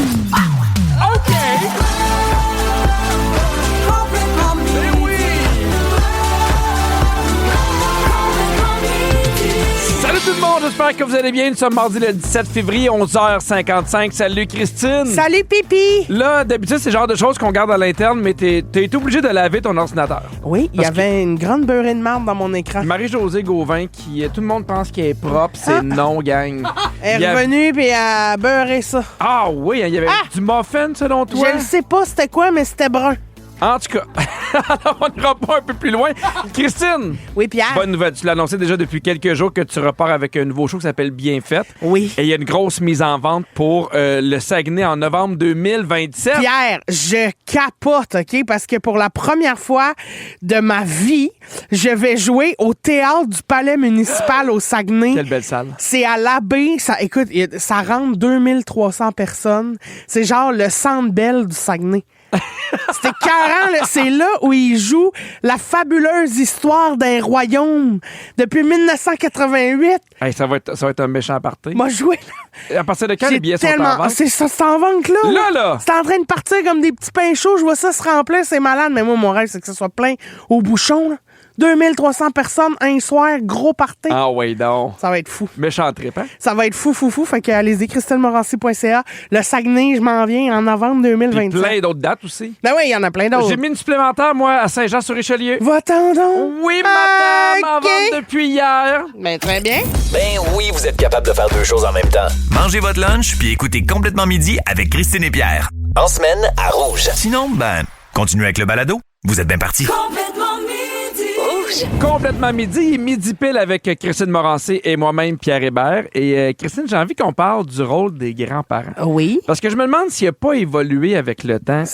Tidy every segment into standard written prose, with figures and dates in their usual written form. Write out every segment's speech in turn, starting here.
OK! Salut tout le monde, j'espère que vous allez bien. Nous sommes mardi le 17 février, 11h55. Salut Christine. Salut Pipi. Là, d'habitude, c'est le genre de choses qu'on garde à l'interne, mais t'es été obligé de laver ton ordinateur. Oui, il y avait une grande beurrée de marde dans mon écran. Marie-Josée Gauvin, qui tout le monde pense qu'elle est propre, c'est non, gang. Elle est revenue puis elle a beurré ça. Ah oui, il y avait du muffin selon toi? Je ne sais pas c'était quoi, mais c'était brun. En tout cas, alors on n'ira pas un peu plus loin. Christine! Oui, Pierre. Bonne nouvelle, tu l'as annoncé déjà depuis quelques jours que tu repars avec un nouveau show qui s'appelle Bien fait. Oui. Et il y a une grosse mise en vente pour le Saguenay en novembre 2027. Pierre, je capote, OK? Parce que pour la première fois de ma vie, je vais jouer au théâtre du Palais municipal au Saguenay. Quelle belle salle. C'est à l'abbé. Écoute, ça rentre 2300 personnes. C'est genre le Centre Bell du Saguenay. C'était 40, là. C'est là où il joue la fabuleuse histoire d'un royaume depuis 1988. Hey, ça va être un méchant party. Moi, joué là. À partir de quand les billets sont en vente? C'est en vente là. Là! C'est en train de partir comme des petits pains chauds. Je vois ça se remplir, c'est malade. Mais moi, mon rêve, c'est que ça soit plein au bouchon, là. 2300 personnes, un soir, gros party. Ah oui, donc. Ça va être fou. Méchant trip, hein? Ça va être fou. Fait que allez-y, christelmorancy.ca. Le Saguenay, je m'en viens en novembre 2027. Puis plein d'autres dates aussi. Ben oui, il y en a plein d'autres. J'ai mis une supplémentaire, moi, à Saint-Jean-sur-Richelieu. Va-t'en donc. Oui, madame, OK. en vente depuis hier. Ben très bien. Ben oui, vous êtes capable de faire deux choses en même temps. Mangez votre lunch puis écoutez Complètement Midi avec Christine et Pierre. En semaine, à Rouge. Sinon, ben, continuez avec le balado. Vous êtes bien partis. Complètement midi, midi pile avec Christine Morancé et moi-même, Pierre Hébert. Et Christine, j'ai envie qu'on parle du rôle des grands-parents. Oui. Parce que je me demande s'il n'a pas évolué avec le temps.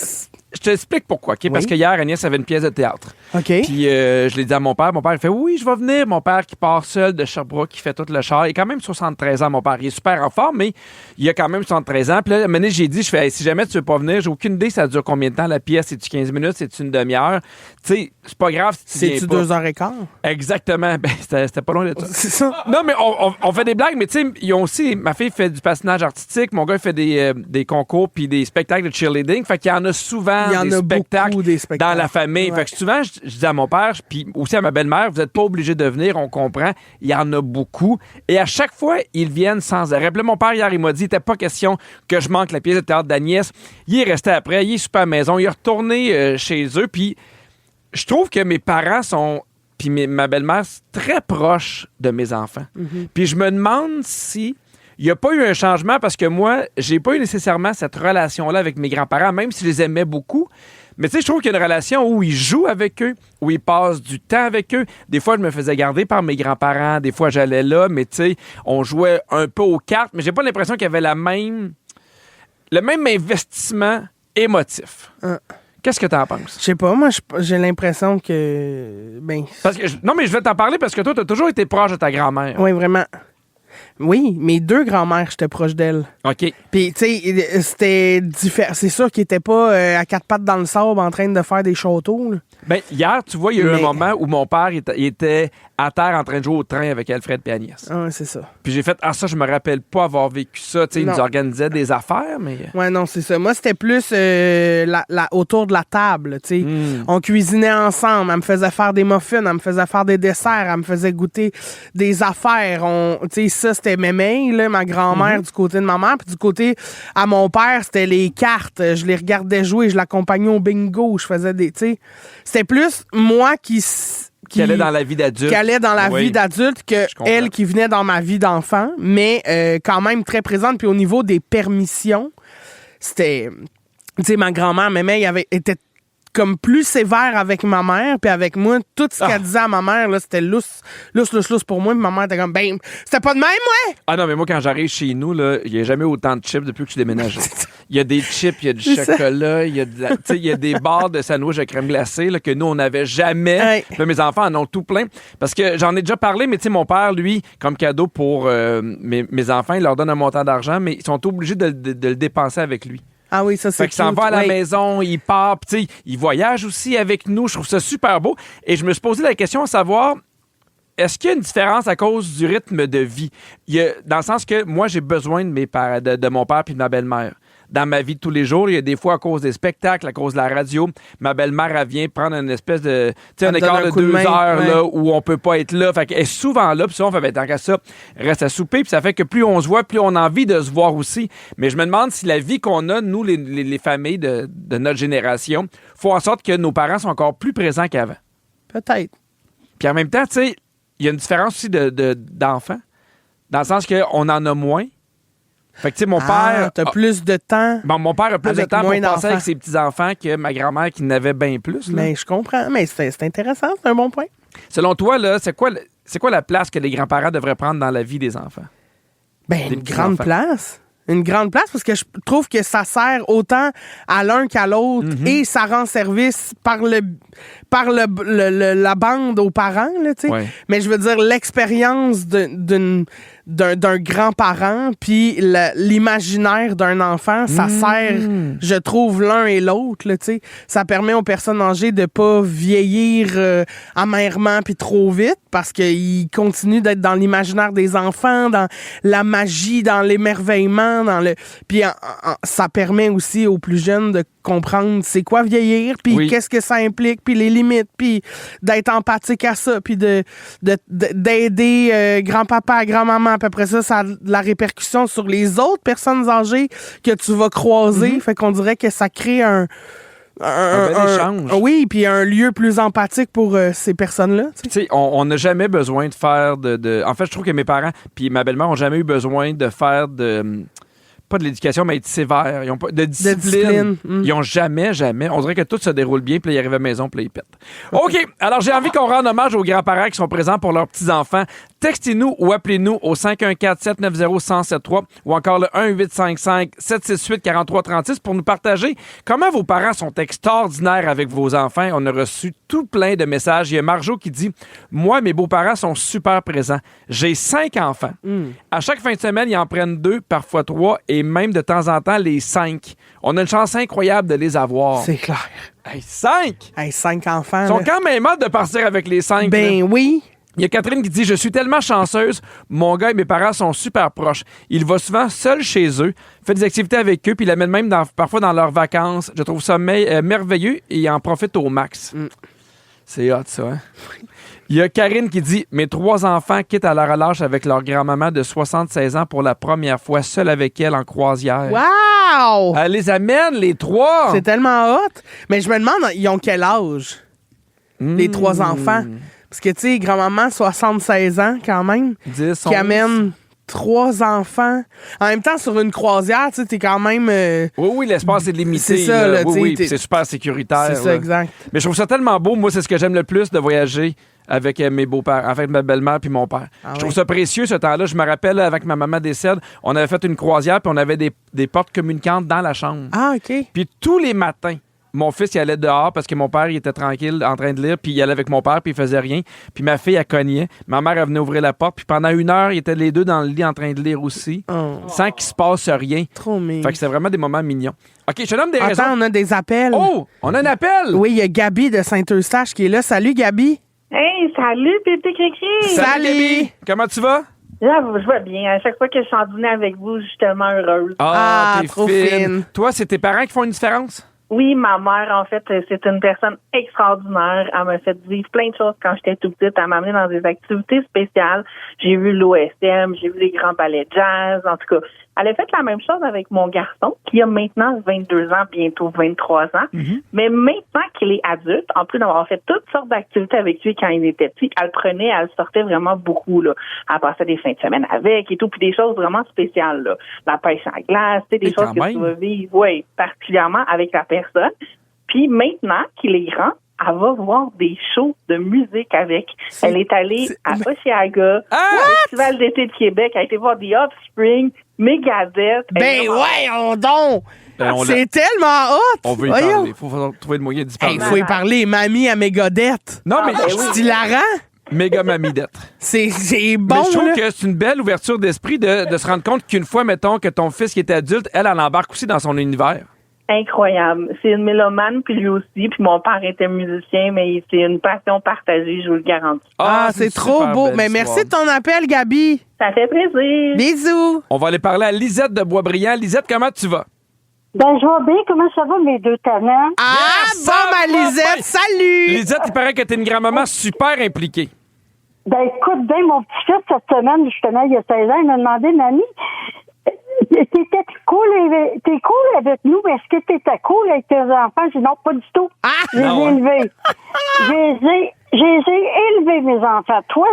Je t'explique pourquoi, OK? Parce que hier, Agnès avait une pièce de théâtre. OK. Puis je l'ai dit à mon père. Mon père, il fait « Oui, je vais venir. » Mon père qui part seul de Sherbrooke, qui fait tout le char. Il a quand même 73 ans, mon père. Il est super en forme, mais il a quand même 73 ans. Puis là, à un moment donné, j'ai dit, hey, si jamais tu veux pas venir, j'ai aucune idée ça dure combien de temps la pièce. C'est-tu 15 minutes? C'est-tu une demi-heure? Tu sais, c'est pas grave si tu viens C'est-tu pas. 2h15? Exactement. Ben, c'était pas loin de ça. C'est ça. Non, mais on fait des blagues, mais tu sais, ils ont aussi... Ma fille fait du patinage artistique. Mon gars, il fait des concours puis des spectacles de cheerleading. Fait qu'il y en a souvent des spectacles dans la famille. Ouais. Fait que souvent, je dis à mon père, puis aussi à ma belle-mère, vous n'êtes pas obligés de venir, on comprend. Il y en a beaucoup. Et à chaque fois, ils viennent sans arrêt. Puis là, mon père, hier, il m'a dit, il n'était pas question que je manque la pièce de théâtre d'Agnès. Il est resté après, il est super à la maison, il est retourné chez eux. Puis je trouve que mes parents sont... Puis ma belle-mère, très proche de mes enfants. Puis je me demande si... Il n'y a pas eu un changement parce que moi, j'ai pas eu nécessairement cette relation-là avec mes grands-parents, même si je les aimais beaucoup. Mais tu sais, je trouve qu'il y a une relation où ils jouent avec eux, où ils passent du temps avec eux. Des fois, je me faisais garder par mes grands-parents. Des fois, j'allais là, mais tu sais, on jouait un peu aux cartes. Mais j'ai pas l'impression qu'il y avait le même investissement émotif. Qu'est-ce que t'en penses? Je sais pas, moi, j'ai l'impression que... Ben... Parce que non, mais je vais t'en parler parce que toi, t'as toujours été proche de ta grand-mère. Oui, vraiment. Oui, mes deux grands-mères, j'étais proche d'elles. OK. Puis, tu sais, c'était différent. C'est sûr qu'ils étaient pas à quatre pattes dans le sable en train de faire des châteaux, là. Ben, hier, tu vois, il y a eu un moment où mon père il était à terre en train de jouer au train avec Alfred et Agnès. Ah, ouais, c'est ça. Puis j'ai fait, ça, je me rappelle pas avoir vécu ça. Tu sais, ils Non. nous organisaient des affaires, mais... Ouais, non, c'est ça. Moi, c'était plus autour de la table, tu sais. On cuisinait ensemble. Elle me faisait faire des muffins, elle me faisait faire des desserts, elle me faisait goûter des affaires. Tu sais, ça, c'était mémé, là, ma grand-mère du côté de ma mère. Puis du côté à mon père, c'était les cartes. Je les regardais jouer, je l'accompagnais au bingo. Je faisais des... Tu sais, c'était plus moi qui allait dans la vie d'adulte. Qui allait dans la vie d'adulte que elle qui venait dans ma vie d'enfant, mais quand même très présente. Puis au niveau des permissions, c'était... Tu sais, ma grand-mère, était comme plus sévère avec ma mère, puis avec moi, tout ce qu'elle disait à ma mère, là, c'était lousse pour moi. Puis ma mère était comme, ben, c'était pas de même, ouais! Ah non, mais moi, quand j'arrive chez nous, il n'y a jamais autant de chips depuis que je suis déménagé. Il y a des chips, il y a du chocolat, il y a des barres de sandwich à crème glacée là, que nous, on n'avait jamais. Hey. Là, mes enfants en ont tout plein. Parce que j'en ai déjà parlé, mais tu sais, mon père, lui, comme cadeau pour mes enfants, il leur donne un montant d'argent, mais ils sont obligés de le dépenser avec lui. Ah oui, ça, c'est Fait qu'il s'en cute. va à la Ouais. maison, il part, tu sais, il voyage aussi avec nous. Je trouve ça super beau. Et je me suis posé la question à savoir, est-ce qu'il y a une différence à cause du rythme de vie? Dans le sens que moi, j'ai besoin de mon père puis de ma belle-mère. dans ma vie de tous les jours. Il y a des fois, à cause des spectacles, à cause de la radio, ma belle-mère, elle vient prendre une espèce de... Tu sais, un écart de 2 heures là, où on peut pas être là. Fait qu'elle est souvent là. Puis ça, on fait, tant qu'à ça, reste à souper. Puis ça fait que plus on se voit, plus on a envie de se voir aussi. Mais je me demande si la vie qu'on a, nous, les familles de notre génération, faut en sorte que nos parents sont encore plus présents qu'avant. Peut-être. Puis en même temps, tu sais, il y a une différence aussi d'enfants. Dans le sens qu'on en a moins. Fait que, tu sais, mon père... T'as plus de temps. Bon, mon père a plus de temps pour d'enfants. passer avec ses petits-enfants que ma grand-mère qui n'avait bien plus. Là. Mais je comprends. Mais c'est intéressant. C'est un bon point. Selon toi, là, c'est quoi la place que les grands-parents devraient prendre dans la vie des enfants? Une grande place. Une grande place parce que je trouve que ça sert autant à l'un qu'à l'autre et ça rend service par la bande aux parents, là, tu sais. Ouais. Mais je veux dire, l'expérience d'un grand-parent puis l'imaginaire d'un enfant, ça sert, je trouve, l'un et l'autre, là, tu sais. Ça permet aux personnes âgées de pas vieillir amèrement puis trop vite parce qu'ils continuent d'être dans l'imaginaire des enfants, dans la magie, dans l'émerveillement, puis ça permet aussi aux plus jeunes de comprendre c'est quoi vieillir, puis qu'est-ce que ça implique, puis les limites, puis d'être empathique à ça, puis d'aider grand-papa, grand-maman. Puis après ça, ça a de la répercussion sur les autres personnes âgées que tu vas croiser. Fait qu'on dirait que ça crée un bel échange. Oui, puis un lieu plus empathique pour ces personnes-là. Tu sais, on n'a jamais besoin de faire En fait, je trouve que mes parents puis ma belle-mère ont jamais eu besoin de faire pas de l'éducation, mais être sévère. Ils ont pas de discipline. Ils ont jamais. On dirait que tout se déroule bien, puis là, ils arrivent à la maison, puis là, ils pètent. OK, alors j'ai envie qu'on rende hommage aux grands-parents qui sont présents pour leurs petits-enfants. Textez-nous ou appelez-nous au 514-790-1073 ou encore le 1-855-768-4336 pour nous partager comment vos parents sont extraordinaires avec vos enfants. On a reçu tout plein de messages. Il y a Marjo qui dit « Moi, mes beaux-parents sont super présents. J'ai 5 enfants. À chaque fin de semaine, ils en prennent 2, parfois 3 et même de temps en temps les 5. On a une chance incroyable de les avoir. » C'est clair. Hey, 5! Hey, 5 enfants. Ils sont quand même hâte de partir avec les 5. Ben oui. Il y a Catherine qui dit « Je suis tellement chanceuse. Mon gars et mes parents sont super proches. Il va souvent seul chez eux, fait des activités avec eux, puis il l'amène même parfois dans leurs vacances. Je trouve ça merveilleux et il en profite au max. C'est hot, ça, hein? Il y a Karine qui dit « Mes 3 enfants quittent à la relâche avec leur grand-maman de 76 ans pour la première fois, seule avec elle en croisière. » Wow! Elle les amène, les 3! C'est tellement hot. Mais je me demande, ils ont quel âge, les 3 enfants? Parce que, tu sais, grand-maman, 76 ans quand même, 10, qui amène 3 enfants. En même temps, sur une croisière, tu sais, t'es quand même... Oui, l'espace est limité. C'est ça, là, oui, c'est super sécuritaire. C'est ça, exact. Mais je trouve ça tellement beau. Moi, c'est ce que j'aime le plus de voyager avec mes beaux-parents, avec ma belle-mère puis mon père. Je trouve ça précieux, ce temps-là. Je me rappelle, avec ma maman décède, on avait fait une croisière puis on avait des portes communicantes dans la chambre. Ah, OK. Puis tous les matins, mon fils, il allait dehors parce que mon père, il était tranquille en train de lire, puis il allait avec mon père, puis il faisait rien. Puis ma fille, elle cognait. Ma mère, elle venait ouvrir la porte, puis pendant 1 heure, ils étaient les deux dans le lit en train de lire aussi, sans qu'il se passe rien. Trop mignon. Fait que c'était vraiment des moments mignons. OK, je te donne des raisons. Attends, on a des appels. Oh, on a un appel! Oui, il y a Gabi de Saint-Eustache qui est là. Salut, Gabi. Hey, salut, Pépé Cricri! Salut, Gabi! Comment tu vas? Là, je vais bien. À chaque fois que je suis en dîner avec vous, je suis tellement heureuse. Ah, t'es trop fine. Toi, c'est tes parents qui font une différence? Oui, ma mère, en fait, c'est une personne extraordinaire. Elle m'a fait vivre plein de choses quand j'étais tout petite. Elle m'a amené dans des activités spéciales. J'ai vu l'OSM, j'ai vu les grands ballets jazz. En tout cas, elle a fait la même chose avec mon garçon, qui a maintenant 22 ans, bientôt 23 ans. Mais maintenant qu'il est adulte, en plus d'avoir fait toutes sortes d'activités avec lui quand il était petit, elle prenait, elle sortait vraiment beaucoup, là. Elle passait des fins de semaine avec et tout, puis des choses vraiment spéciales, là. La pêche à glace, tu sais, des choses que tu vas vivre, oui, particulièrement avec la personne. Puis maintenant qu'il est grand, elle va voir des shows de musique avec. Elle est allée à Oshiaga, au Festival d'été de Québec. Elle a été voir The Offspring, Megadeth. Ben ouais, on donc! C'est tellement hot! On veut y parler. Il faut trouver le moyen d'y parler. Il faut y parler. Mamie à Megadeth. Non, mais c'est hilarant. Méga mamidette. C'est bon, mais je trouve là. que c'est une belle ouverture d'esprit de se rendre compte qu'une fois, mettons, que ton fils qui est adulte, elle embarque aussi dans son univers. Incroyable. C'est une mélomane, puis lui aussi. Puis mon père était musicien, mais c'est une passion partagée, je vous le garantis. Ah, c'est trop beau. Mais merci de ton appel, Gabi. Ça fait plaisir. Bisous. On va aller parler à Lisette de Boisbriand. Lisette, comment tu vas? Ben, je vais bien. Comment ça va, mes deux talents? Ah, Yes, bon, ça ma va Lisette, bien. salut! Lisette, il paraît que t'es une grand-maman super impliquée. Ben, écoute bien, mon petit-fils, cette semaine, justement, il y a 16 ans, il m'a demandé, Mamie, t'es cool avec nous, mais est-ce que t'étais cool avec tes enfants? J'ai dit non, pas du tout. Je les ai élevés. Je les ai élevés, mes enfants. Toi,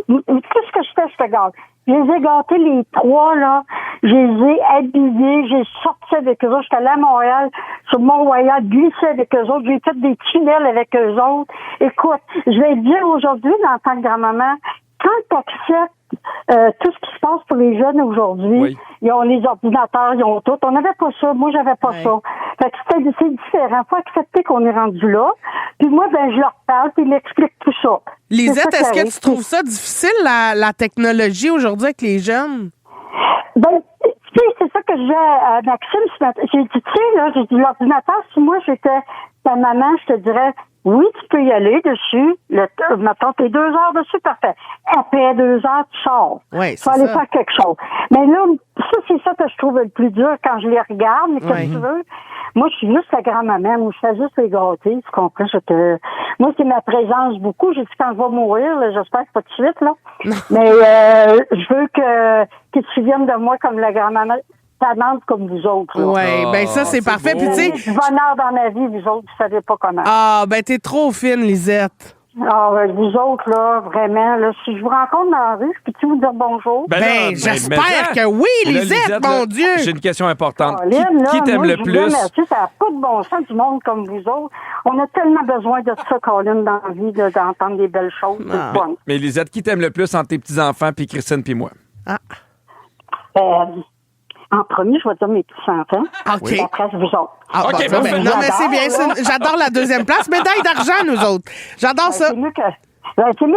tout ce que je fais, je te garde. Je les ai gâtés, les trois, là. Je les ai habillés. J'ai sorti avec eux autres. J'étais allée à Montréal, sur Mont-Royal, glissé avec eux autres. J'ai fait des tunnels avec eux autres. Écoute, je vais te dire aujourd'hui, en tant que grand-maman, quand tu acceptes tout ce qui se passe pour les jeunes aujourd'hui, Oui. ils ont les ordinateurs, ils ont tout. On n'avait pas ça. Moi, j'avais pas ça. Fait que c'est différent. Faut accepter qu'on est rendu là. Puis moi, ben, je leur parle, puis ils m'expliquent tout ça. Lisette, C'est ça est-ce qui que arrive. tu trouves ça difficile, la technologie aujourd'hui avec les jeunes? Ben, tu sais, c'est ça que je disais à Maxime ce matin. J'ai dit, tu sais, là, j'ai dit, l'ordinateur, si moi j'étais ta maman, je te dirais, oui, tu peux y aller dessus. Mettons, t'es 2 heures dessus, parfait. Après 2 heures, tu sors. Oui, Tu c'est vas aller ça. faire quelque chose. Mais là, ça, c'est ça que je trouve le plus dur quand je les regarde. Mais qu'est-ce Oui. que tu veux? Moi, je suis juste la grand-maman. Moi, je fais juste les gâter. Tu comprends? Moi, c'est ma présence beaucoup. J'ai dit, quand je vais mourir, là, j'espère que pas tout de suite, là. Mais je veux qu'ils se souviennent de moi comme la grand-maman. Tannante comme vous autres. Là. Oui, ben ça, c'est c'est parfait. beau. Puis, Vous tu avez sais, du bonheur dans ma vie, vous autres, vous savez pas comment. ben t'es trop fine, Lisette. Vous autres, là, vraiment, là, si je vous rencontre dans la rue, je peux-tu vous dire bonjour? Ben, j'espère mais que oui, Et là, Lisette, mon là, Dieu! J'ai une question importante. Caroline, là, Qui t'aime moi, le je vous aime, plus? tu sais, ça n'a pas de bon sens du monde comme vous autres. On a tellement besoin de ça, Caroline, dans la vie, d'entendre des belles choses. C'est le fun. Mais Lisette, qui t'aime le plus entre tes petits-enfants puis Christine puis moi? En premier, je vais dire mes petits-enfants. OK. Et après, vous autres. Ah, OK, bon, parfait. non, mais c'est bien. J'adore, J'adore la deuxième place. Médaille d'argent, nous autres. J'adore ça. C'est mieux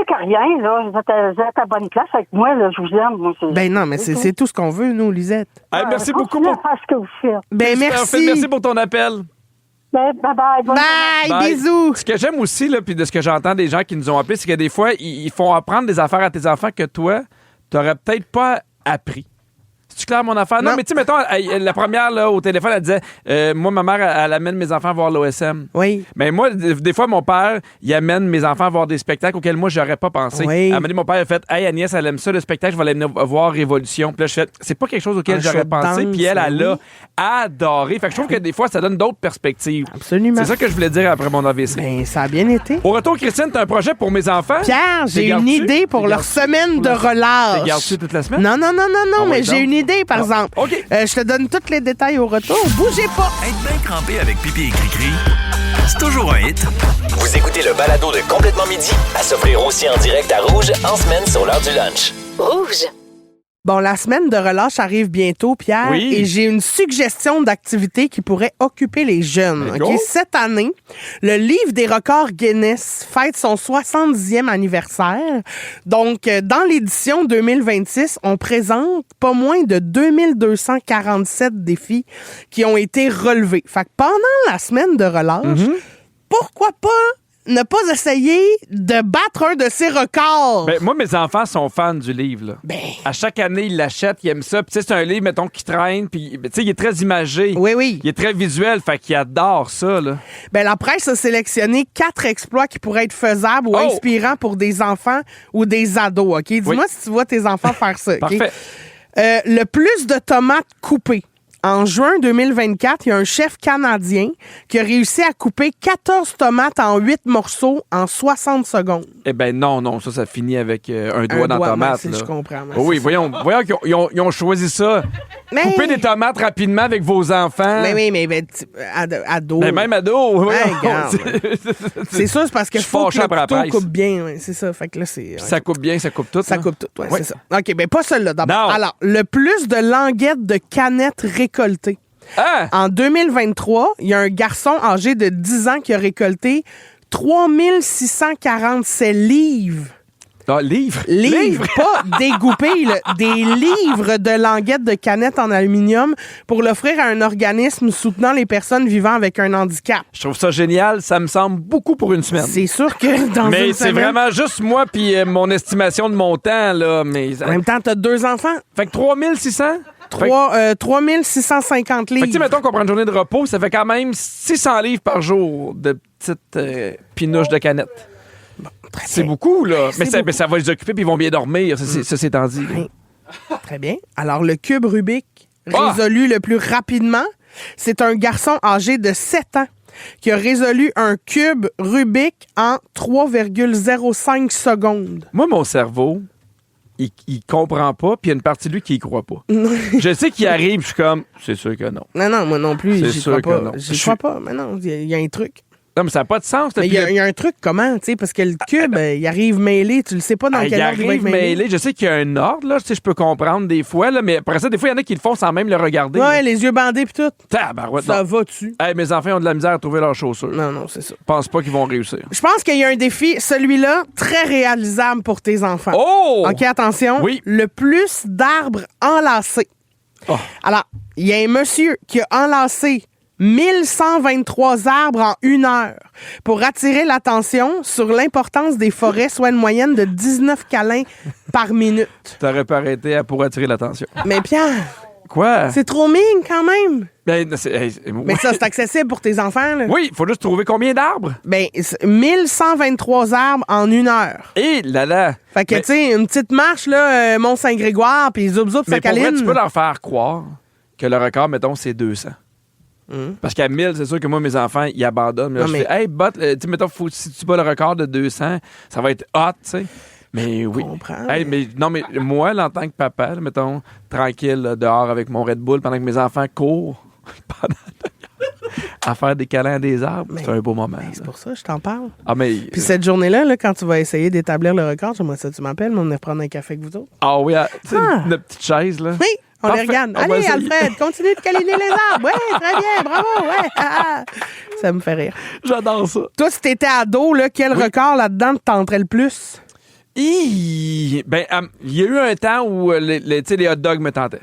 que rien, là. Vous êtes à bonne place avec moi, là. Je vous aime, moi. Ben non, mais c'est tout ce qu'on veut, nous, Lisette. Hey, merci beaucoup Continuez pour... à faire ce que vous faites. Ben merci. Merci pour ton appel. Ben, bye-bye. Bonne journée. Bye, bisous. Ce que j'aime aussi, là, puis de ce que j'entends des gens qui nous ont appelés, c'est que des fois, ils font apprendre des affaires à tes enfants que toi, t'aurais peut-être pas appris. C'est-tu clair, mon affaire? Non, Non. mais tu sais, mettons, la première, là, au téléphone, elle disait, moi, ma mère, elle amène mes enfants voir l'OSM. Oui. Mais moi, des fois, mon père, il amène mes enfants voir des spectacles auxquels moi, j'aurais pas pensé. Oui. À un moment donné, mon père a fait, hey, Agnès, elle aime ça, le spectacle, je vais aller voir Révolution. Puis là, je fais, c'est pas quelque chose auquel Un j'aurais show de pensé. danse, Puis elle oui. a adoré. Fait que je trouve que des fois, ça donne d'autres perspectives. Absolument. C'est ça que je voulais dire après mon AVC. Ben, ça a bien été. Au retour, Christine, t'as un projet pour mes enfants? Pierre, j'ai T'es une gardes-tu? idée pour T'es leur gardes-tu? semaine de relâche. T'es gardes-tu toute la semaine? Non, Ah, mais ouais, j'ai donc. une idée, par exemple. OK. Je te donne tous les détails au retour. Bougez pas. Être bien crampé avec pipi et cri-cri, c'est toujours un hit. Vous écoutez le balado de Complètement Midi à s'offrir aussi en direct à Rouge en semaine sur l'heure du lunch. Rouge. Bon, la semaine de relâche arrive bientôt, Pierre, Oui. et j'ai une suggestion d'activité qui pourrait occuper les jeunes. Ben, OK? go. Cette année, le livre des records Guinness fête son 70e anniversaire. Donc, dans l'édition 2026, on présente pas moins de 2247 défis qui ont été relevés. Fait que pendant la semaine de relâche, pourquoi pas ne pas essayer de battre un de ces records? Ben, moi, mes enfants sont fans du livre. Là. Ben. À chaque année, ils l'achètent, ils aiment ça. Puis, tu sais, c'est un livre, mettons, qui traîne. Puis, tu sais, il est très imagé. Oui. Il est très visuel. Fait qu'ils adorent ça. Là. Ben, la presse a sélectionné 4 exploits qui pourraient être faisables ou Oh! inspirants pour des enfants ou des ados, OK? Dis-moi Oui. si tu vois tes enfants faire ça, OK? Parfait. Le plus de tomates coupées. En juin 2024, il y a un chef canadien qui a réussi à couper 14 tomates en 8 morceaux en 60 secondes. Eh ben non, ça finit avec un doigt dans la tomate. moi, là. je comprends. moi, Oh oui, c'est ça. voyons qu'ils ont choisi ça. Mais- Couper des tomates rapidement avec vos enfants. Mais oui, mais ado. Ben, même ado. voyons. regarde. C'est sûr, c'est parce que Je suis faut que fâché après le la couteau presse. coupe bien. Ouais, c'est ça. Fait que là, c'est... Ça coupe bien, ça coupe tout. Ça là. coupe tout, ouais, Ouais. c'est ça. OK, ben pas celle-là d'abord. Non. Alors, le plus de languettes de canettes récoltées. Ah! En 2023, il y a un garçon âgé de 10 ans qui a récolté 3647 livres. Ah, livre. Livres, pas dégoupés, là, des livres de languettes de canettes en aluminium pour l'offrir à un organisme soutenant les personnes vivant avec un handicap. Je trouve ça génial. Ça me semble beaucoup pour une semaine. C'est sûr que dans Mais une c'est semaine... vraiment juste moi puis mon estimation de mon temps, là. Mais... En même temps, t'as 2 enfants. Fait que 3600? 3650 livres. Fait que, mettons qu'on prend une journée de repos, ça fait quand même 600 livres par jour de petites pinouches de canettes. Bon, c'est beaucoup, là. Mais ça va les occuper puis ils vont bien dormir, ça c'est étant dit. Très bien. Alors, le cube Rubik résolu le plus rapidement, c'est un garçon âgé de 7 ans qui a résolu un cube Rubik en 3,05 secondes. Moi, mon cerveau, il comprend pas, puis il y a une partie de lui qui y croit pas. Je sais qu'il arrive, je suis comme, c'est sûr que non. Non, moi non plus, c'est j'y sûr crois que pas. non. J'y crois pas, mais non, il y a un truc. Non, mais ça n'a pas de sens. Mais il y a un truc comment, tu sais, parce que le cube, il arrive mêlé, tu le sais pas dans quel ordre il va être mêlé. Je sais qu'il y a un ordre, là, je peux comprendre des fois, là, mais après ça, des fois, il y en a qui le font sans même le regarder. Ouais, là. les yeux bandés pis tout. Tabarouette, ça va-tu? Hey, mes enfants ont de la misère à trouver leurs chaussures. Non, c'est ça. Je pense pas qu'ils vont réussir. Je pense qu'il y a un défi, celui-là, très réalisable pour tes enfants. Oh! OK, attention. Oui. Le plus d'arbres enlacés. Oh. Alors, il y a un monsieur qui a enlacé 1123 arbres en 1 heure pour attirer l'attention sur l'importance des forêts, soit une moyenne de 19 câlins par minute. T'aurais pas arrêté pour attirer l'attention. Mais Pierre, quoi? C'est trop mignon quand même. Ben, mais ça, c'est accessible pour tes enfants, là. Oui, il faut juste trouver combien d'arbres? Ben, 1123 arbres en 1 heure. Et là. Fait que, tu sais, une petite marche, là, Mont-Saint-Grégoire, puis zoup, sa caline. Mais tu peux leur faire croire que le record, mettons, c'est 200. Parce qu'à 1000, c'est sûr que moi, mes enfants, ils abandonnent. Mais je fais, hey, mettons, si tu bats le record de 200, ça va être hot, tu sais. Mais oui. Hey, mais moi, là, en tant que papa, là, mettons, tranquille, là, dehors avec mon Red Bull, pendant que mes enfants courent à faire des câlins à des arbres, c'est un beau moment. C'est pour ça que je t'en parle. Puis cette journée-là, là, quand tu vas essayer d'établir le record, j'aimerais ça, tu m'appelles, mais on va prendre un café avec vous autres. Ah oui, tu sais, une petite chaise, là. Oui. On les regarde. Allez, Alfred, continue de câliner les arbres. Oui, très bien, bravo. Ouais. Ça me fait rire. J'adore ça. Toi, si t'étais ado, là, quel record là-dedans te tenterait le plus? Ben, il y a eu un temps où les hot dogs me tentaient.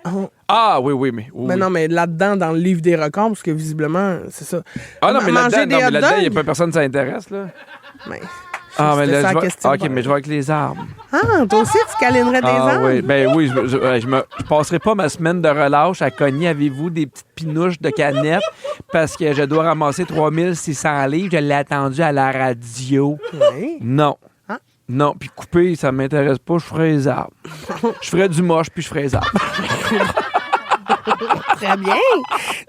Oh. Ah, oui, mais... Mais non, mais là-dedans, dans le livre des records, parce que visiblement, c'est ça. Ah non, mais là-dedans, il n'y a pas personne qui s'intéresse, là. Mais... mais là, OK, mais je vais avec les arbres. Ah, toi aussi, tu câlinerais des arbres? Oui, ben oui, je passerai pas ma semaine de relâche à cogner, avez-vous, des petites pinouches de canettes parce que je dois ramasser 3600 livres. Je l'ai attendu à la radio. Oui. Non. Non, puis couper, ça m'intéresse pas, je ferai les arbres. Je ferai du moche, puis je ferai les arbres. Très bien.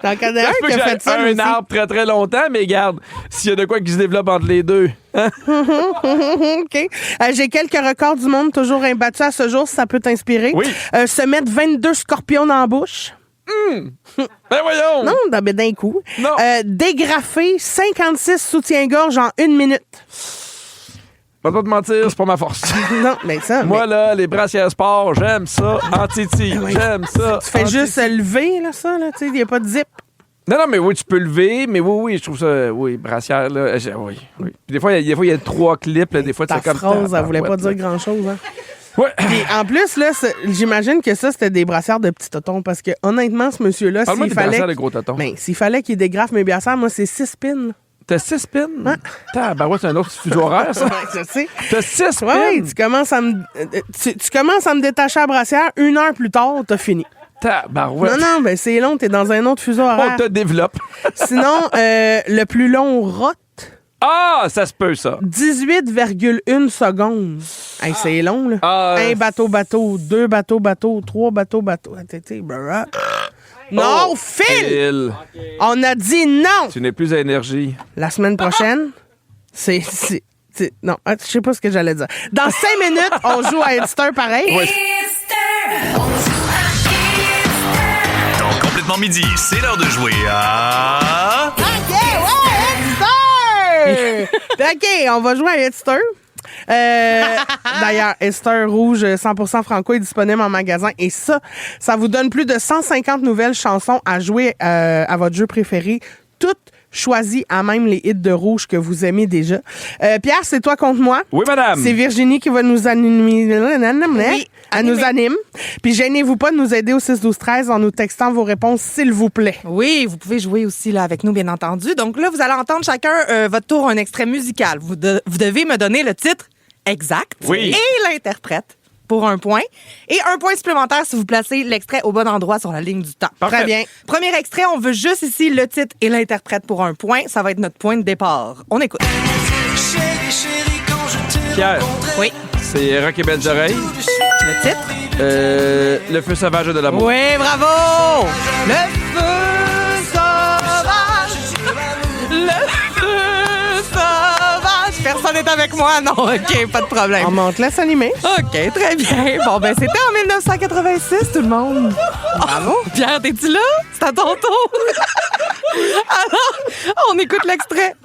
T'en connais un qui a fait ça, un arbre très, très longtemps, mais regarde, s'il y a de quoi qui se développe entre les deux. Hein? OK. J'ai quelques records du monde toujours imbattus à ce jour, si ça peut t'inspirer. Oui. Se mettre 22 scorpions dans la bouche. Ben voyons! Non, d'un coup. Non. Dégrafer 56 soutiens-gorge en 1 minute. Pas te mentir, c'est pas ma force. Non, mais ça... Moi, là, les brassières sport, j'aime ça. Anti-ti, j'aime ça. Tu fais juste lever, là, ça, là, tu sais, il n'y a pas de zip. Non, mais oui, tu peux lever, mais oui, je trouve ça, brassière, là, oui. Puis des fois, il y a 3 clips, là, des fois, c'est comme... Ta phrase, elle voulait pas dire grand-chose, hein? Ouais. Puis en plus, là, j'imagine que ça, c'était des brassières de petits totons, parce que, honnêtement, ce monsieur-là, s'il fallait... brassières de gros totons. Ben, s'il fallait qu'il dégrafe mes brassières, moi, c'est 6 pins. T'as 6 pins? Ouais. C'est un autre fuseau horaire, ça. Je sais. T'as 6 pins? Oui, tu commences à me détacher la brassière, 1 heure plus tard, t'as fini. Non, ben c'est long, t'es dans un autre fuseau horaire. On te développe. Sinon, le plus long rote. Ah, ça se peut, ça. 18,1 secondes. Hey, c'est long, là. Un bateau, 2 bateaux, 3 bateaux. Non, Phil! On a dit non! Tu n'es plus à énergie. La semaine prochaine, non, je sais pas ce que j'allais dire. Dans 5 minutes, on joue à Hitster pareil. Oui. Donc, complètement midi, c'est l'heure de jouer à... Hitster! OK, on va jouer à Hitster. D'ailleurs, Hitster Rouge 100% Franco est disponible en magasin et ça vous donne plus de 150 nouvelles chansons à jouer à votre jeu préféré, toutes choisies à même les hits de Rouge que vous aimez déjà. Pierre, c'est toi contre moi. Oui, madame. C'est Virginie qui va nous animer. Oui, elle nous anime. Puis gênez-vous pas de nous aider au 6-12-13 en nous textant vos réponses, s'il vous plaît. Oui, vous pouvez jouer aussi là avec nous, bien entendu. Donc là, vous allez entendre chacun votre tour un extrait musical. Vous devez me donner le titre exact et l'interprète. pour 1 point. Et 1 point supplémentaire si vous placez l'extrait au bon endroit sur la ligne du temps. Très bien. Premier extrait, on veut juste ici le titre et l'interprète pour 1 point. Ça va être notre point de départ. On écoute. Pierre. Oui. C'est Rock et Belles Oreilles. Le titre? Le feu sauvage de l'amour. Oui, bravo! Le feu sauvage! Le feu sauvage! Personne n'est avec moi? Non, OK, pas de problème. On te laisse animer. OK, très bien. Bon, ben c'était en 1986, tout le monde. Bravo. Pierre, t'es-tu là? C'est à ton tour. Alors, on écoute l'extrait.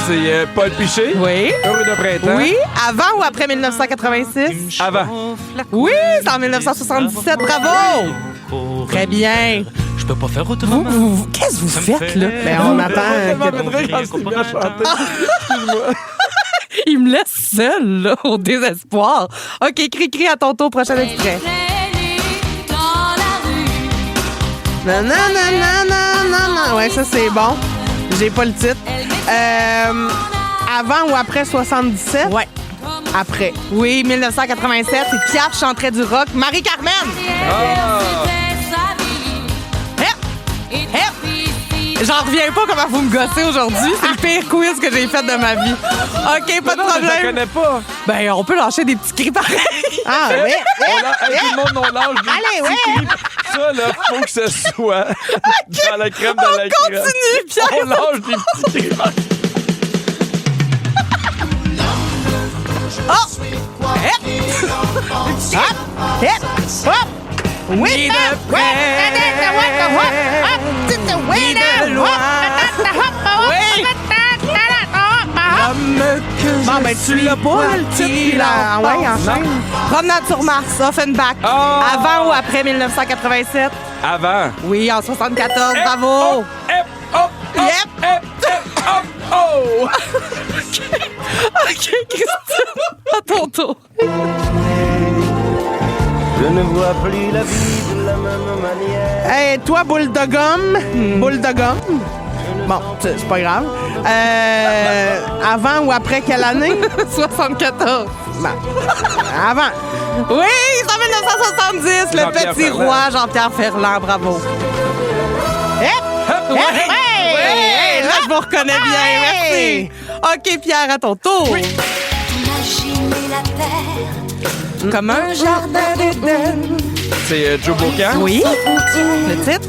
C'est Paul Piché. Oui. Heureux de printemps. Oui, avant ou après 1986? Avant. Oui, c'est en 1977. Bravo! Très bien. Je peux pas faire autrement. Qu'est-ce que vous faites, là? Ben, on attend Il me laisse seul, là, au désespoir. OK, cri-cri à ton tour, prochain extrait. Non, non, non, non, non, non, non. Ouais, ça, c'est bon. J'ai pas le titre. Avant ou après 77? Ouais. Après. Oui, 1987, c'est Piaf chanterait du rock. Marie-Carmen! J'en reviens pas comment vous me gossez aujourd'hui. C'est le pire quiz que j'ai fait de ma vie. OK, pas de Je la problème. connais pas. Ben, on peut lâcher des petits cris pareils. Ah, oui. Tout le monde, on lâche des Allez, petits oui. cris. Ça, là, faut que ce soit dans la crème de la crème. Continue, Pierre. On lâche des petits cris. Oui, de près. Oui, de loin. Oui. Bon, ben, tu l'as pas, le titre, là. Ouais, enchaîne. Promenade sur Mars, Offenbach. Oh. Avant ou après 1987? Avant. Oui, en 74. Bravo. Yep. Oh! OK, Christine, à ton tour. Je ne vois plus la vie de la même manière. Hey, toi, boule de gomme. Boule de gomme. Bon, c'est pas grave. Avant ou après quelle année? 74. Bon. Avant. Oui, c'est en 1970. Le Jean-Pierre petit Ferland. roi Jean-Pierre Ferland. Bravo. Hey, là, je vous reconnais bien. Hey. Merci. OK, Pierre, à ton tour. Imaginez la terre Comme un jardin d'Éden. C'est Joe Bocan. Oui. Le titre?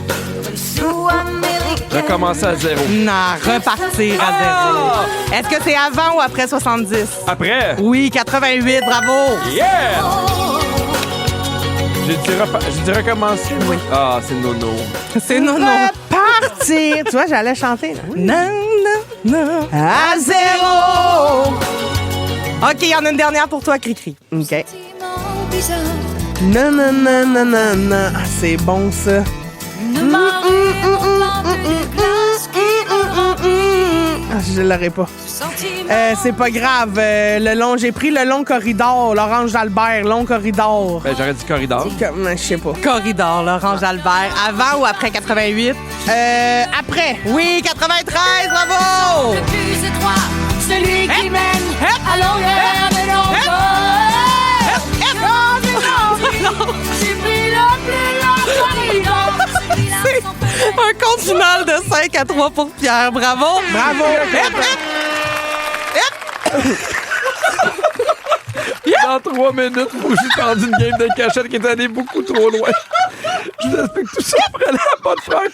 Sous Amérique. Recommencer à zéro. Non, repartir à zéro. Est-ce que c'est avant ou après 70? Après. Oui, 88. Bravo. Yeah! J'ai dit recommencer. Oui. Ah, c'est Nono. C'est non. Partir. Tu vois, j'allais chanter. Là. Non, non, non. À zéro. OK, il y en a une dernière pour toi, Cri-Cri. OK. Non, non, non, non, non, non. Ah, c'est bon, ça. Ah, je l'aurais pas. C'est pas grave. Le long, j'ai pris le long corridor, l'Orange d'Albert, long corridor. Ben, j'aurais dit corridor. Comme, je sais pas. Corridor, l'Orange Albert. Avant ou après 88? Après. Oui, 93, bravo! Le plus étroit, celui qui mène à longueur de J'ai pris le plus long corridor. Un compte final de 5-3 pour Pierre. Bravo! Bravo. Dans 3 minutes, faut que j'ai tendu une game de cachette qui est allée beaucoup trop loin. Je vous explique tout ça après la bonne Franck.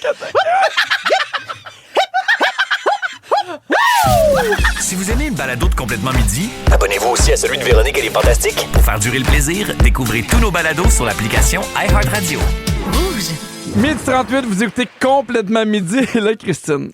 Si vous aimez le balado de Complètement Midi, Abonnez-vous aussi à celui de Véronique et les Fantastiques. pour faire durer le plaisir, découvrez tous nos balados sur l'application iHeartRadio. Midi 38, vous écoutez Complètement Midi. Et là, Christine,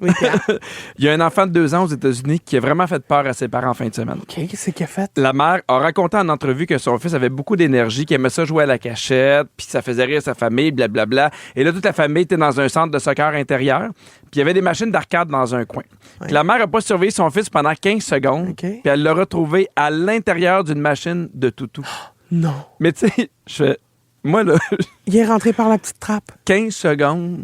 il y a un enfant de 2 ans aux États-Unis qui a vraiment fait peur à ses parents en fin de semaine. OK, qu'est-ce qu'il a fait? La mère a raconté en entrevue que son fils avait beaucoup d'énergie, qu'il aimait ça jouer à la cachette, puis ça faisait rire sa famille, blablabla. Et là, toute la famille était dans un centre de soccer intérieur, puis il y avait des machines d'arcade dans un coin. Puis la mère n'a pas surveillé son fils pendant 15 secondes, puis elle l'a retrouvé à l'intérieur d'une machine de toutou. Non. Mais tu sais, je fais... Moi, là, Il est rentré par la petite trappe. 15 secondes.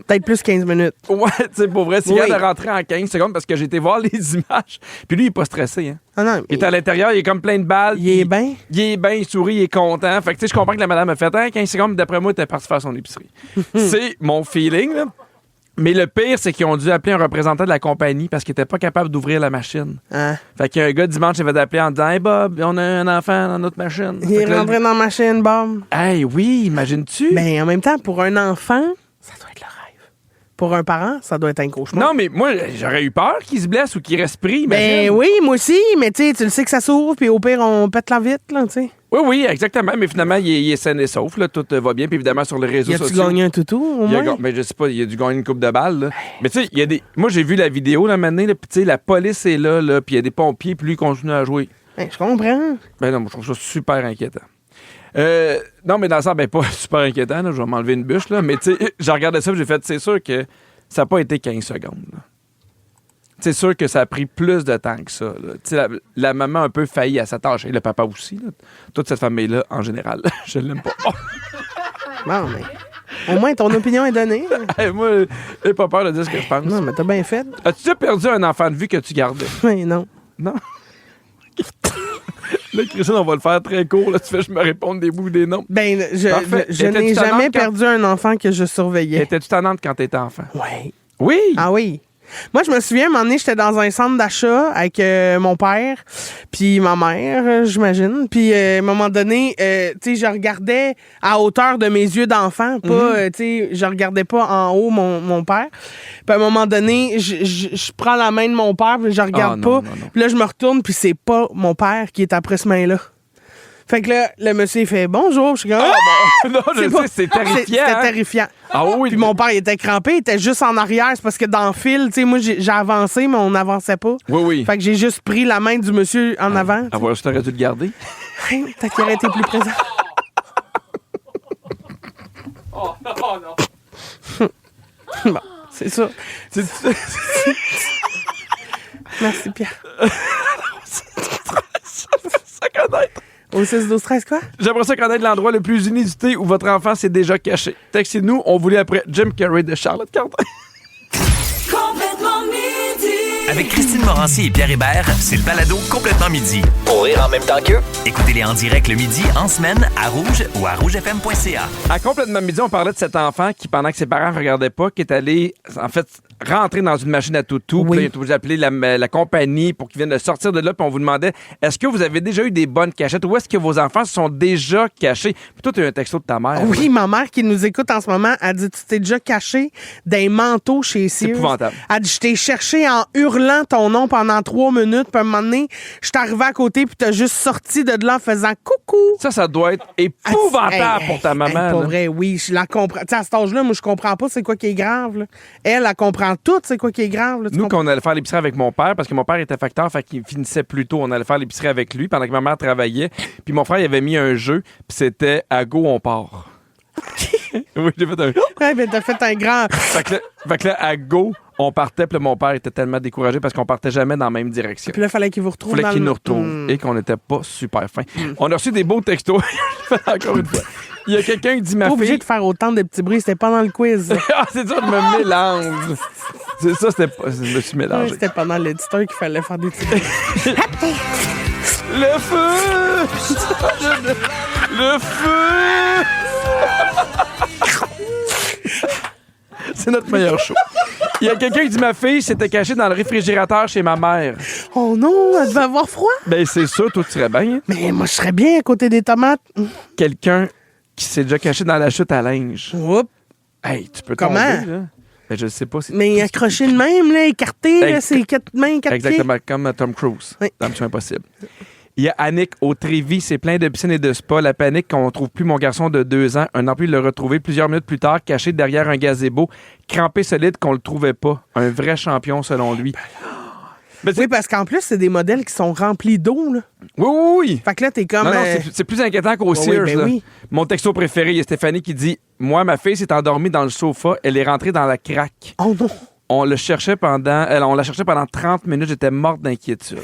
Peut-être plus 15 minutes. Ouais, tu sais, pour vrai, c'est Oui. de rentrer en 15 secondes parce que j'ai été voir les images. Puis lui, il est pas stressé. Hein. Ah non, Il est à l'intérieur, il est comme plein de balles. il est bien. Il est bien, il sourit, il est content. Fait que, tu sais, je comprends que la madame a fait 15 secondes, d'après moi, elle était partie faire son épicerie. C'est mon feeling, là. Mais le pire, c'est qu'ils ont dû appeler un représentant de la compagnie parce qu'il était pas capable d'ouvrir la machine. Hein? Fait qu'il y a un gars dimanche, il va t'appeler en disant « Hey Bob, on a un enfant dans notre machine. » Il est rentré dans la machine, Bob. Hey, oui, imagines-tu? Ben, en même temps, pour un enfant, ça doit être le rêve. Pour un parent, ça doit être un cauchemar. Non, mais moi, j'aurais eu peur qu'il se blesse ou qu'il reste pris. Ben oui, moi aussi, mais tu sais, tu le sais que ça s'ouvre, puis au pire, on pète la vitre, là, tu sais. Oui, exactement. Mais finalement, il est sain et sauf. Là. Tout va bien. Puis évidemment, sur les réseaux Y a-tu sociaux. gagné un toutou, au Il a moins? ga- ben, je sais pas, il a dû gagner une coupe de balles. Là. Mais tu sais, il y a des. Moi, j'ai vu la vidéo là, maintenant, là, puis tu sais, la police est là, puis il y a des pompiers, puis lui, il continue à jouer. Ben, je comprends. Ben non, moi, je trouve ça super inquiétant. Non, mais dans le sens, ben pas super inquiétant, là, je vais m'enlever une bûche, là. Mais tu sais, j'ai regardé ça, puis j'ai fait, c'est sûr que ça n'a pas été 15 secondes. Là. C'est sûr que ça a pris plus de temps que ça. Là. Tu sais, la maman a un peu failli à sa tâche. Et le papa aussi. Là. Toute cette famille-là, en général, je l'aime pas. Bon, mais au moins, ton opinion est donnée. Hey, moi, j'ai pas peur de dire ce que je pense. Non, mais t'as bien fait. As-tu déjà perdu un enfant de vue que tu gardais? Oui, non. Non? Là, Christine, on va le faire très court. Là, tu fais, je me réponds des bouts des noms. Ben, Parfait. je Étais-tu n'ai tannante jamais quand- perdu un enfant que je surveillais. Étais-tu tannante quand t'étais enfant? Oui. Oui! Ah oui. Moi, je me souviens, un moment donné, j'étais dans un centre d'achat avec mon père, puis ma mère, j'imagine. Puis, à un moment donné, tu sais, je regardais à hauteur de mes yeux d'enfant, pas, tu sais, je regardais pas en haut mon père. Puis, à un moment donné, je prends la main de mon père, puis je regarde Ah, non, pas. non. Puis là, je me retourne, puis c'est pas mon père qui est après ce main-là. Fait que là, le monsieur, il fait « Bonjour ». Je suis comme « Ah! Non, je sais, c'est terrifiant. C'était hein? terrifiant. Ah oui, Puis mon père, il était crampé, il était juste en arrière. C'est parce que dans le fil, tu sais, moi, j'ai avancé, mais on n'avançait pas. Oui. Fait que j'ai juste pris la main du monsieur en avant. Ah, voilà, je t'aurais dû le garder. T'as qu'il aurait été plus présent. Oh, non. Bon, c'est ça. Merci, Pierre. Ça connaître. Au 6-12-13, quoi? J'aimerais ça connaître l'endroit le plus inusité où votre enfant s'est déjà caché. Textez-nous, on vous lit après Jim Carrey de Charlotte Cardin. Complètement midi. Avec Christine Morancy et Pierre Hébert, c'est le balado Complètement midi. Pour rire en même temps qu'eux, Écoutez-les en direct le midi, en semaine, à Rouge ou à rougefm.ca. À Complètement midi, on parlait de cet enfant qui, pendant que ses parents ne regardaient pas, qui est allé, en fait, rentrer dans une machine à toutou. Oui. Puis là, il est obligé d'appeler la compagnie pour qu'ils viennent de sortir de là. Puis on vous demandait, est-ce que vous avez déjà eu des bonnes cachettes ou est-ce que vos enfants se sont déjà cachés? Puis toi, tu as eu un texto de ta mère. Oui, ma mère qui nous écoute en ce moment, a dit, tu t'es déjà caché des manteaux chez Sears. épouvantable. Elle dit, je t'ai cherché en hurlant ton nom pendant 3 minutes, puis à un moment donné, je suis arrivé à côté, puis t'as juste sorti de là en faisant coucou. Ça doit être épouvantable pour ta maman. Pour là. vrai, oui, je la comprends. Tu sais, à cet âge-là, moi, je comprends pas c'est quoi qui est grave. Là. Elle comprend tout, c'est quoi qui est grave. Là, tu Nous, comprends? quand on allait faire l'épicerie avec mon père, parce que mon père était facteur, fait qu'il finissait plus tôt, on allait faire l'épicerie avec lui pendant que ma mère travaillait. Puis mon frère, il avait mis un jeu, puis c'était « À go, on part ». Oui, j'ai fait un... Ouais, ben, t'as fait un grand... Fait que là, à go, on partait, puis là, mon père était tellement découragé parce qu'on partait jamais dans la même direction. Puis là, il fallait qu'il vous retrouve Il fallait dans qu'il le- nous retrouve et qu'on n'était pas super fin. On a reçu des beaux textos. Encore une fois. Il y a quelqu'un qui dit Pas ma obligé fille... de faire autant de petits bruits, c'était pas dans le quiz. Ah, c'est ça, je me mélange. C'est ça, c'était pas... Je me suis Ouais, mélangé. c'était pendant l'éditeur qu'il fallait faire des petits bruits. Le feu! Le feu! C'est notre meilleur show. Il y a quelqu'un qui dit ma fille s'était cachée dans le réfrigérateur chez ma mère. Oh non, elle devait avoir froid. Ben c'est ça, toi tu serais bien. Hein? Mais moi, je serais bien à côté des tomates. Quelqu'un qui s'est déjà caché dans la chute à linge. Oups. Hey, tu peux Comment? tomber, là. Ben je sais pas. Mais accroché de même, là, écarté, là, Ex- ses 4 mains, 4 pieds. Exactement, comme Tom Cruise Oui. dans Mission Impossible. Il y a Annick au Trévis, c'est plein de piscines et de spas. La panique qu'on ne trouve plus mon garçon de 2 ans. Un employé l'a retrouvé plusieurs minutes plus tard, caché derrière un gazebo, crampé solide qu'on le trouvait pas. Un vrai champion selon lui. Ben, Oui, parce qu'en plus, c'est des modèles qui sont remplis d'eau, là. oui. Fait que là, t'es comme... Non, c'est plus inquiétant qu'au oui, Sears. ben là. oui. Mon texto préféré, il y a Stéphanie qui dit « Moi, ma fille s'est endormie dans le sofa. Elle est rentrée dans la craque. Oh non! On la cherchait pendant 30 minutes. J'étais morte d'inquiétude.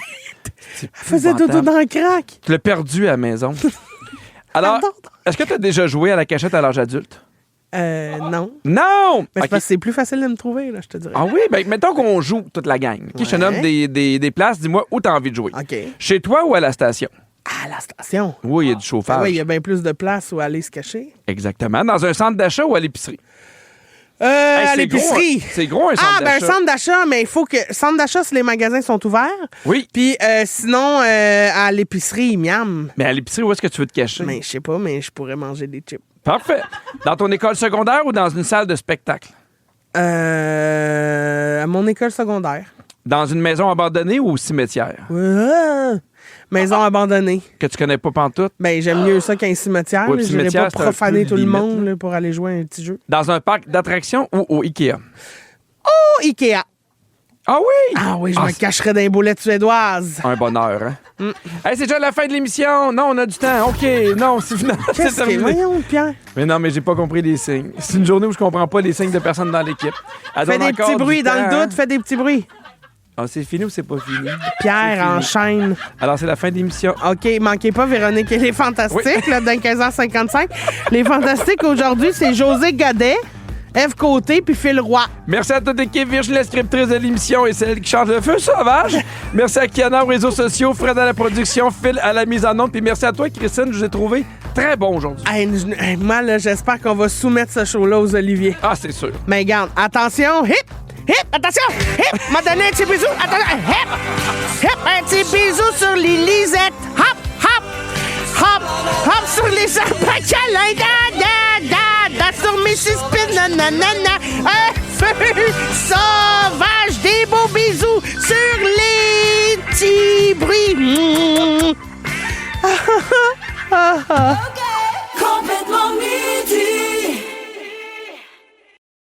Elle faisait dodo dans le crack. Tu l'as perdu à la maison. » Alors, est-ce que tu as déjà joué à la cachette à l'âge adulte? Non. Non! Mais c'est parce que c'est plus facile de me trouver, là, je te dirais. Ah oui? Ben, mettons qu'on joue toute la gang. Okay, je te nomme des places. Dis-moi où tu as envie de jouer. OK. Chez toi ou à la station? À la station. Oui, il y a du chauffage. Oui, il y a bien plus de place où aller se cacher. Exactement. Dans un centre d'achat ou à l'épicerie? À l'épicerie. Gros, c'est gros, un centre d'achat. Un centre d'achat, mais il faut que... Centre d'achat, si les magasins sont ouverts. Oui. Puis sinon, à l'épicerie, miam. Mais à l'épicerie, où est-ce que tu veux te cacher? Mais je sais pas, mais je pourrais manger des chips. Parfait. Dans ton école secondaire ou dans une salle de spectacle? À mon école secondaire. Dans une maison abandonnée ou au cimetière? Maison abandonnée. Que tu connais pas pantoute? Ben, j'aime mieux ça qu'un cimetière. Ouais, Je n'irais pas profaner tout le monde là, pour aller jouer à un petit jeu. Dans un parc d'attractions ou au Ikea? Oh, Ikea! Ah oui? Ah oui, je me cacherais dans les boulettes suédoises. Un bonheur, hein? Hey, c'est déjà la fin de l'émission. Non, on a du temps. OK. Non, c'est finalement. Qu'est-ce que c'est? Voyons, Pierre. Mais non, mais j'ai pas compris les signes. C'est une journée où je comprends pas les signes de personnes dans l'équipe. Fais des petits bruits dans le doute. Fais des petits bruits. Ah, c'est fini ou c'est pas fini? Pierre enchaîne. Alors, c'est la fin de l'émission. OK, manquez pas Véronique et les Fantastiques, là, dans 15h55. Les Fantastiques, aujourd'hui, c'est José Godet, Ève Côté puis Phil Roy. Merci à toute l'équipe, Virginie, la scriptrice de l'émission et celle qui change le feu sauvage. Merci à Kiana aux réseaux sociaux, Fred à la production, Phil à la mise en onde. Puis merci à toi, Christine, je vous ai trouvé très bon aujourd'hui. Moi, là, j'espère qu'on va soumettre ce show-là aux Olivier. Ah, c'est sûr. Mais regarde, attention, hip! Hip, attention! Hip! M'a donné un petit bisou! Attention! Hip! Hip! Un petit bisou sur les lisettes! Hop! Hop! Hop! Hop sur les arbres câlins! Da! Da! Da! Da! Sur mes six spines! Nanana! Un feu sauvage! Des beaux bisous sur les petits bruits!